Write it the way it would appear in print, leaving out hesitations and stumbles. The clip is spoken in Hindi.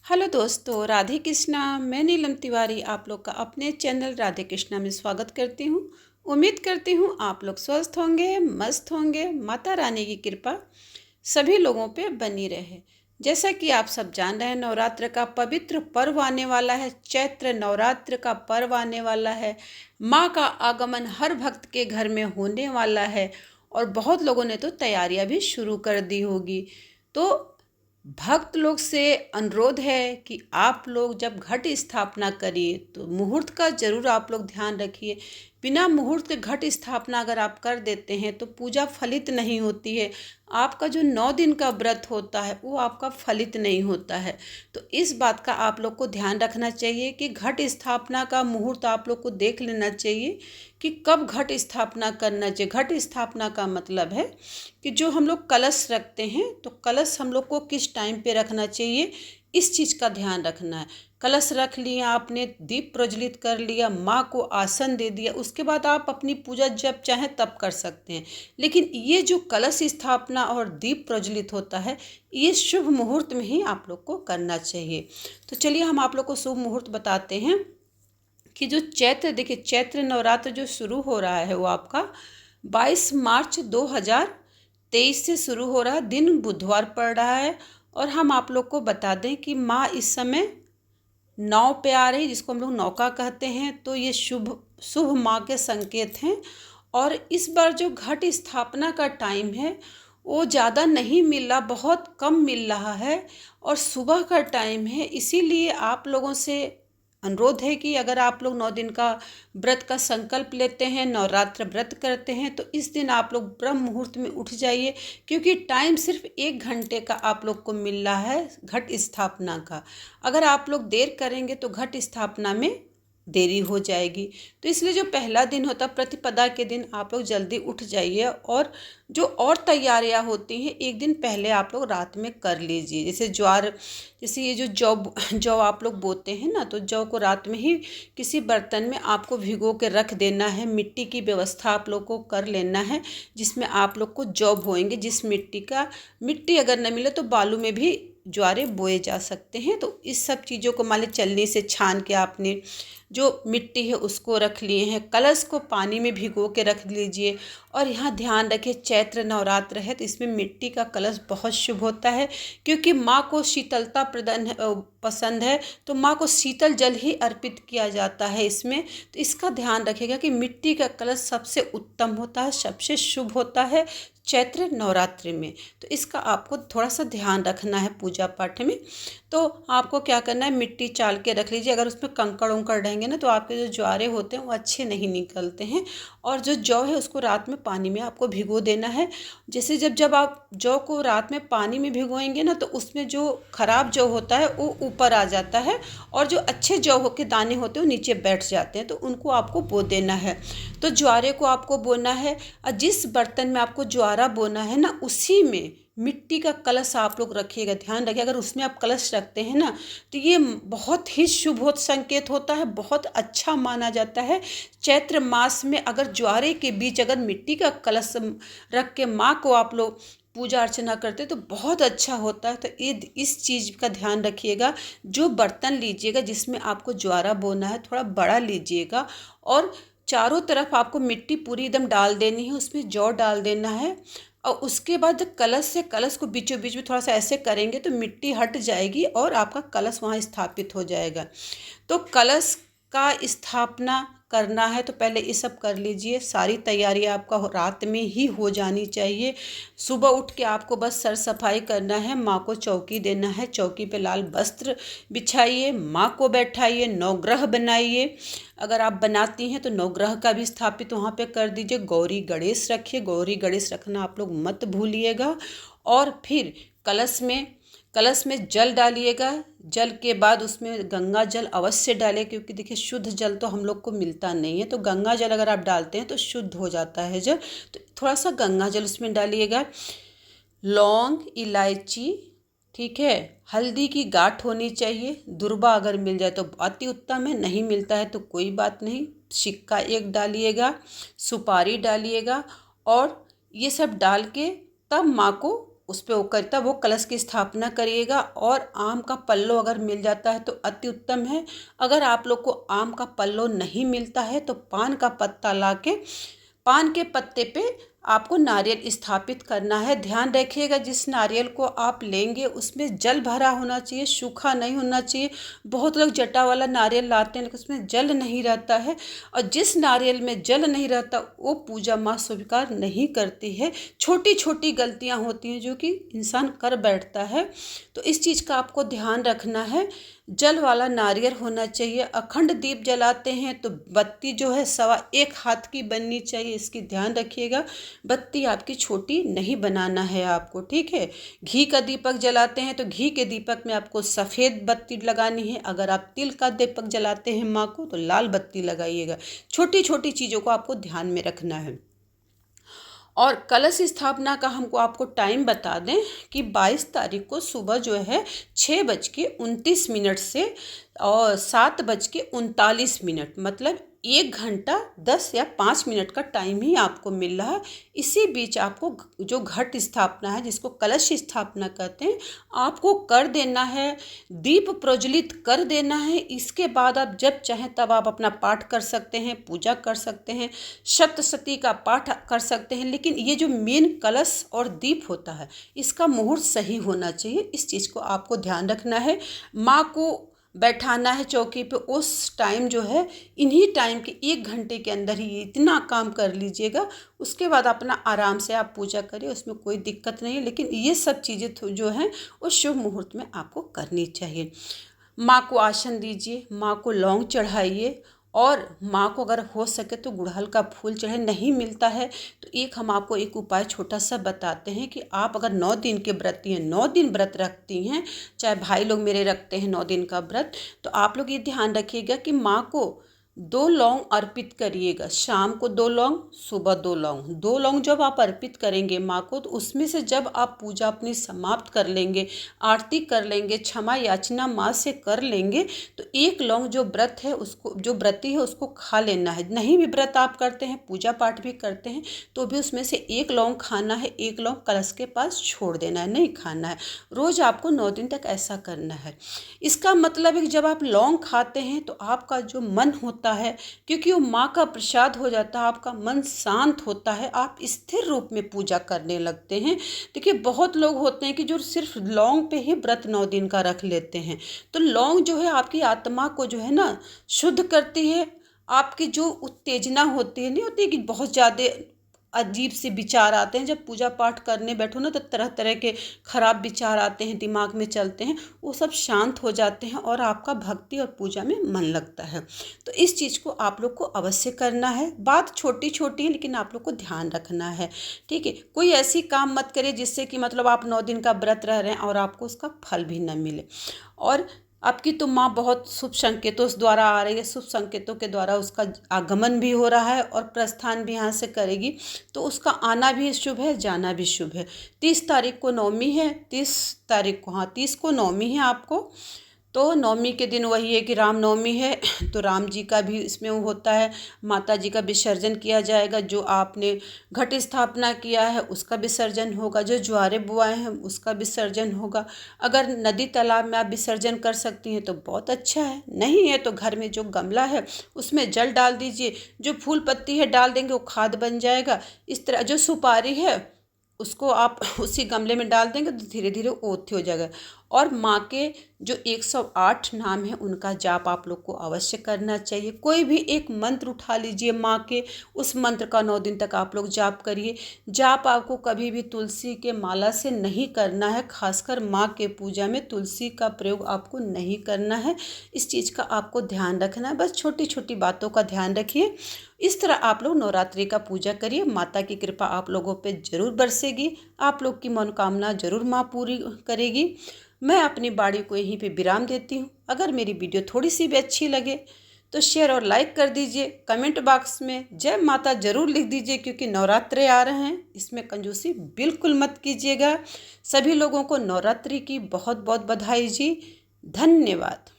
हेलो दोस्तों, राधे कृष्णा। मैं नीलम तिवारी आप लोग का अपने चैनल राधे कृष्णा में स्वागत करती हूँ। उम्मीद करती हूँ आप लोग स्वस्थ होंगे, मस्त होंगे। माता रानी की कृपा सभी लोगों पे बनी रहे। जैसा कि आप सब जान रहे हैं, नवरात्र का पवित्र पर्व आने वाला है। चैत्र नवरात्र का पर्व आने वाला है। माँ का आगमन हर भक्त के घर में होने वाला है और बहुत लोगों ने तो तैयारियां भी शुरू कर दी होगी। तो भक्त लोग से अनुरोध है कि आप लोग जब घट स्थापना करिए तो मुहूर्त का जरूर आप लोग ध्यान रखिए। बिना मुहूर्त के घट स्थापना अगर आप कर देते हैं तो पूजा फलित नहीं होती है। आपका जो 9 दिन का व्रत होता है वो आपका फलित नहीं होता है। तो इस बात का आप लोग को ध्यान रखना चाहिए कि घट स्थापना का मुहूर्त आप लोग को देख लेना चाहिए कि कब घट स्थापना करना चाहिए। घट स्थापना का मतलब है कि जो हम लोग कलश रखते हैं तो कलश हम लोग को किस टाइम पे रखना चाहिए, इस चीज़ का ध्यान रखना है। कलश रख लिया आपने, दीप प्रज्वलित कर लिया, माँ को आसन दे दिया, उसके बाद आप अपनी पूजा जब चाहें तब कर सकते हैं। लेकिन ये जो कलश स्थापना और दीप प्रज्वलित होता है, ये शुभ मुहूर्त में ही आप लोग को करना चाहिए। तो चलिए हम आप लोग को शुभ मुहूर्त बताते हैं कि जो चैत्र, देखिए चैत्र नवरात्र जो शुरू हो रहा है वो आपका 22 मार्च 2023 से शुरू हो रहा है। दिन बुधवार पड़ रहा है और हम आप लोग को बता दें कि माँ इस समय नाव पे आ रही, जिसको हम लोग नौका कहते हैं। तो ये शुभ शुभ माँ के संकेत हैं। और इस बार जो घट स्थापना का टाइम है वो ज़्यादा नहीं मिल रहा, बहुत कम मिल रहा है और सुबह का टाइम है। इसीलिए आप लोगों से अनुरोध है कि अगर आप लोग 9 दिन का व्रत का संकल्प लेते हैं, नवरात्र व्रत करते हैं, तो इस दिन आप लोग ब्रह्म मुहूर्त में उठ जाइए, क्योंकि टाइम सिर्फ 1 घंटे का आप लोग को मिल रहा है घट स्थापना का। अगर आप लोग देर करेंगे तो घट स्थापना में देरी हो जाएगी। तो इसलिए जो पहला दिन होता है प्रतिपदा के दिन, आप लोग जल्दी उठ जाइए और जो और तैयारियां होती हैं एक दिन पहले आप लोग रात में कर लीजिए। जैसे ज्वार, जैसे ये जो जौ आप लोग बोते हैं ना, तो जौ को रात में ही किसी बर्तन में आपको भिगो के रख देना है। मिट्टी की व्यवस्था आप लोग को कर लेना है जिसमें आप लोग को जौ बोएंगे। जिस मिट्टी अगर न मिले तो बालू में भी ज्वारे बोए जा सकते हैं। तो इस सब चीज़ों को मान ली चलनी से छान के आपने जो मिट्टी है उसको रख लिए हैं। कलश को पानी में भिगो के रख लीजिए। और यहाँ ध्यान रखें, चैत्र नवरात्र है तो इसमें मिट्टी का कलश बहुत शुभ होता है, क्योंकि माँ को शीतलता प्रदान पसंद है। तो माँ को शीतल जल ही अर्पित किया जाता है इसमें। तो इसका ध्यान रखिएगा कि मिट्टी का कलश सबसे उत्तम होता है, सबसे शुभ होता है चैत्र नवरात्रि में। तो इसका आपको थोड़ा सा ध्यान रखना है पूजा पाठ में। तो आपको क्या करना है, मिट्टी चाल के रख लीजिए। अगर उसमें कंकड़ उंकड़ रहेंगे ना तो आपके जो ज्वारे होते हैं वो अच्छे नहीं निकलते हैं। और जो जौ है उसको रात में पानी में आपको भिगो देना है। जैसे जब आप जौ को रात में पानी में भिगोएंगे ना तो उसमें जो खराब जौ होता है वो ऊपर आ जाता है और जो अच्छे जौ के दाने होते हैं वो नीचे बैठ जाते हैं। तो उनको आपको बो देना है। तो ज्वारे को आपको बोना है और जिस बर्तन में आपको ज्वारा बोना है ना उसी में मिट्टी का कलश आप लोग रखिएगा। ध्यान रखिए, अगर उसमें आप कलश रखते हैं ना तो ये बहुत ही शुभ संकेत होता है, बहुत अच्छा माना जाता है। चैत्र मास में अगर ज्वारे के बीच अगर मिट्टी का कलश रख के माँ को आप लोग पूजा अर्चना करते तो बहुत अच्छा होता है। तो ये इस चीज़ का ध्यान रखिएगा। जो बर्तन लीजिएगा जिसमें आपको ज्वारा बोना है थोड़ा बड़ा लीजिएगा और चारों तरफ आपको मिट्टी पूरी एकदम डाल देनी है, उसमें जौ डाल देना है। और उसके बाद कलश को बीचों बीच में थोड़ा सा ऐसे करेंगे तो मिट्टी हट जाएगी और आपका कलश वहाँ स्थापित हो जाएगा। तो कलश का स्थापना करना है तो पहले ये सब कर लीजिए। सारी तैयारी आपका रात में ही हो जानी चाहिए। सुबह उठ के आपको बस सर सफाई करना है, माँ को चौकी देना है, चौकी पे लाल वस्त्र बिछाइए, माँ को बैठाइए, नवग्रह बनाइए। अगर आप बनाती हैं तो नवग्रह का भी स्थापित वहाँ पे कर दीजिए। गौरी गणेश रखिए, गौरी गणेश रखना आप लोग मत भूलिएगा। और फिर कलश में जल डालिएगा। जल के बाद उसमें गंगा जल अवश्य डालें, क्योंकि देखिए शुद्ध जल तो हम लोग को मिलता नहीं है। तो गंगा जल अगर आप डालते हैं तो शुद्ध हो जाता है जल। तो थोड़ा सा गंगा जल उसमें डालिएगा। लौंग, इलायची, ठीक है, हल्दी की गांठ होनी चाहिए। दुर्बा अगर मिल जाए तो अति उत्तम है, नहीं मिलता है तो कोई बात नहीं। सिक्का एक डालिएगा, सुपारी डालिएगा और ये सब डाल के तब माँ को उस पे वो करता वो कलश की स्थापना करिएगा। और आम का पल्लो अगर मिल जाता है तो अति उत्तम है। अगर आप लोग को आम का पल्लो नहीं मिलता है तो पान का पत्ता लाके पान के पत्ते पे आपको नारियल स्थापित करना है। ध्यान रखिएगा जिस नारियल को आप लेंगे उसमें जल भरा होना चाहिए, सूखा नहीं होना चाहिए। बहुत लोग जटा वाला नारियल लाते हैं लेकिन उसमें जल नहीं रहता है, और जिस नारियल में जल नहीं रहता वो पूजा माँ स्वीकार नहीं करती है। छोटी छोटी गलतियाँ होती हैं जो कि इंसान कर बैठता है, तो इस चीज़ का आपको ध्यान रखना है। जल वाला नारियल होना चाहिए। अखंड दीप जलाते हैं तो बत्ती जो है 1.25 हाथ की बननी चाहिए, इसकी ध्यान रखिएगा। बत्ती आपकी छोटी नहीं बनाना है आपको, ठीक है। घी का दीपक जलाते हैं तो घी के दीपक में आपको सफ़ेद बत्ती लगानी है। अगर आप तिल का दीपक जलाते हैं माँ को तो लाल बत्ती लगाइएगा। छोटी छोटी चीज़ों को आपको ध्यान में रखना है। और कलश स्थापना का हमको आपको टाइम बता दें कि 22 तारीख को सुबह जो है 6:29 से और 7:39, मतलब 1 घंटा 10 या 5 मिनट का टाइम ही आपको मिल रहा है। इसी बीच आपको जो घट स्थापना है, जिसको कलश स्थापना कहते हैं, आपको कर देना है। दीप प्रज्वलित कर देना है। इसके बाद आप जब चाहें तब आप अपना पाठ कर सकते हैं, पूजा कर सकते हैं, सप्तशती का पाठ कर सकते हैं। लेकिन ये जो मेन कलश और दीप होता है इसका मुहूर्त सही होना चाहिए। इस चीज़ को आपको ध्यान रखना है। माँ को बैठाना है चौकी पे। उस टाइम जो है इन्हीं टाइम के 1 घंटे के अंदर ही इतना काम कर लीजिएगा। उसके बाद अपना आराम से आप पूजा करिए, उसमें कोई दिक्कत नहीं है। लेकिन ये सब चीज़ें जो हैं वो शुभ मुहूर्त में आपको करनी चाहिए। माँ को आसन दीजिए, माँ को लौंग चढ़ाइए, और माँ को अगर हो सके तो गुड़हल का फूल चढ़े। नहीं मिलता है तो हम आपको एक उपाय छोटा सा बताते हैं कि आप अगर 9 दिन के व्रती हैं, 9 दिन व्रत रखती हैं, चाहे भाई लोग मेरे रखते हैं 9 दिन का व्रत, तो आप लोग ये ध्यान रखिएगा कि माँ को 2 लौंग अर्पित करिएगा। शाम को 2 लौंग, सुबह 2 लौंग। 2 लौंग जब आप अर्पित करेंगे माँ को तो उसमें से जब आप पूजा अपनी समाप्त कर लेंगे, आरती कर लेंगे, क्षमा याचना माँ से कर लेंगे, तो 1 लौंग जो व्रत है उसको, जो व्रती है उसको खा लेना है। नहीं भी व्रत आप करते हैं, पूजा पाठ भी करते हैं, तो भी उसमें से 1 लौंग खाना है। 1 लौंग कलश के पास छोड़ देना है, नहीं खाना है। रोज़ आपको 9 दिन तक ऐसा करना है। इसका मतलब है कि जब आप लौंग खाते हैं तो आपका जो मन होता है, क्योंकि वो माँ का प्रसाद हो जाता है, आपका मन शांत होता है, आप स्थिर रूप में पूजा करने लगते हैं। देखिए बहुत लोग होते हैं कि जो सिर्फ लौंग पे ही व्रत 9 दिन का रख लेते हैं। तो लौंग जो है आपकी आत्मा को जो है ना शुद्ध करती है। आपकी जो उत्तेजना होती है, नहीं होती कि बहुत ज़्यादा अजीब से विचार आते हैं, जब पूजा पाठ करने बैठो ना तो तरह तरह के खराब विचार आते हैं, दिमाग में चलते हैं, वो सब शांत हो जाते हैं और आपका भक्ति और पूजा में मन लगता है। तो इस चीज़ को आप लोग को अवश्य करना है। बात छोटी छोटी है लेकिन आप लोग को ध्यान रखना है, ठीक है। कोई ऐसी काम मत करिए जिससे कि मतलब आप 9 दिन का व्रत रह रहे हैं और आपको उसका फल भी न मिले। और आपकी तो माँ बहुत शुभ संकेतों द्वारा आ रही है, शुभ संकेतों के द्वारा उसका आगमन भी हो रहा है और प्रस्थान भी यहाँ से करेगी, तो उसका आना भी शुभ है, जाना भी शुभ है। 30 तारीख को नवमी है, 30 तारीख को, हाँ 30 को नवमी है आपको। तो नवमी के दिन वही है कि राम नवमी है, तो राम जी का भी इसमें वो होता है। माता जी का विसर्जन किया जाएगा। जो आपने घट स्थापना किया है उसका विसर्जन होगा, जो ज्वारे बुआए हैं उसका विसर्जन होगा। अगर नदी तालाब में आप विसर्जन कर सकती हैं तो बहुत अच्छा है, नहीं है तो घर में जो गमला है उसमें जल डाल दीजिए। जो फूल पत्ती है डाल देंगे वो खाद बन जाएगा। इस तरह जो सुपारी है उसको आप उसी गमले में डाल देंगे तो धीरे धीरे ओथी हो जाएगा। और माँ के जो 108 नाम है उनका जाप आप लोग को अवश्य करना चाहिए। कोई भी एक मंत्र उठा लीजिए माँ के, उस मंत्र का 9 दिन तक आप लोग जाप करिए। जाप आपको कभी भी तुलसी के माला से नहीं करना है, खासकर माँ के पूजा में तुलसी का प्रयोग आपको नहीं करना है। इस चीज़ का आपको ध्यान रखना है। बस छोटी छोटी बातों का ध्यान रखिए। इस तरह आप लोग नवरात्रि का पूजा करिए। माता की कृपा आप लोगों पे जरूर बरसेगी, आप लोग की मनोकामना जरूर माँ पूरी करेगी। मैं अपनी बाणी को यहीं पे विराम देती हूँ। अगर मेरी वीडियो थोड़ी सी भी अच्छी लगे तो शेयर और लाइक कर दीजिए। कमेंट बॉक्स में जय माता जरूर लिख दीजिए, क्योंकि नवरात्रे आ रहे हैं, इसमें कंजूसी बिल्कुल मत कीजिएगा। सभी लोगों को नवरात्रि की बहुत बहुत बधाई जी। धन्यवाद।